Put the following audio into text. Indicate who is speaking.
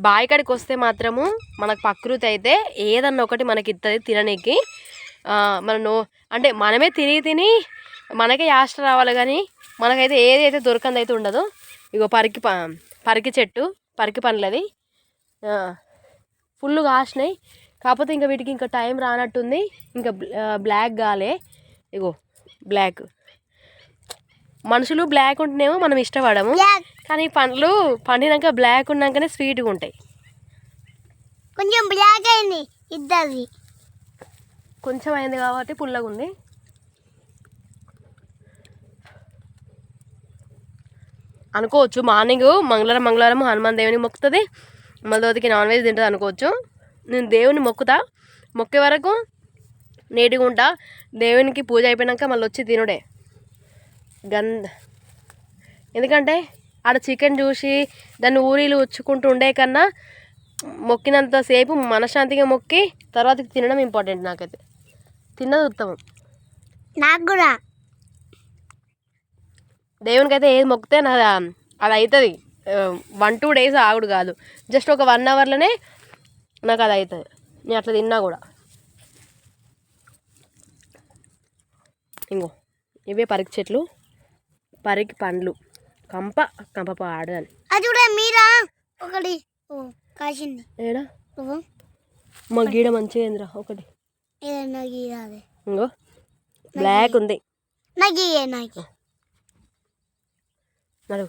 Speaker 1: బావి కాడికి వస్తే మాత్రము మనకు ప్రకృతి అయితే ఏదన్నా ఒకటి మనకి ఇస్తుంది తిననీకి. మనం అంటే మనమే తిని మనకే యాస్ట్ రావాలి, కానీ మనకైతే ఏదైతే దొరకంది అయితే ఉండదు. ఇగో పరికి చెట్టు, పరికి పండ్లది ఫుల్ కాసినాయి. కాకపోతే ఇంకా వీటికి ఇంకా టైం రానట్టుంది. ఇంకా బ్లాక్ కాలే. ఇగో బ్లాక్, మనుషులు బ్లాక్ ఉంటేనేమో మనం ఇష్టపడము, కానీ పండ్లు పండినాక బ్లాక్ ఉన్నాకనే స్వీట్గా ఉంటాయి.
Speaker 2: కొంచెం బ్లాక్ అయింది, ఇద్దరిది
Speaker 1: కొంచెం అయింది కాబట్టి పుల్లగా ఉంది. అనుకోవచ్చు మార్నింగ్ మంగళవారం హనుమాన్ దేవుని మొక్కుతుంది, మళ్ళీ నాన్ వెజ్ తింటుంది అనుకోవచ్చు. నేను దేవుని మొక్కే వరకు నీట్గా ఉంటా. దేవునికి పూజ అయిపోయాక మళ్ళీ వచ్చి తినుడే ఎందుకంటే ఆడ చికెన్ చూసి దాన్ని ఊరిలు ఉచ్చుకుంటూ ఉండే కన్నా మొక్కినంతసేపు మనశ్శాంతిగా మొక్కి తర్వాత తినడం ఇంపార్టెంట్. నాకైతే తిన్నది ఉత్తమం.
Speaker 2: నాకు కూడా
Speaker 1: దేవునికి అయితే ఏది మొక్కితే అది అవుతుంది. 1-2 days ఆగుడు కాదు, జస్ట్ ఒక 1 hourలోనే నాకు అది అవుతుంది. నేను అట్లా తిన్నా కూడా. ఇంకో ఇవే పరికి చెట్లు, పరికి పండ్లు, కంప పాడు అని
Speaker 2: అది కూడా మీరా ఒకటి కాసింది
Speaker 1: ఏడా మా గీడ మంచిగా ఏందిరా ఒకటి. ఇంకో బ్లాక్ ఉంది.
Speaker 2: నాకు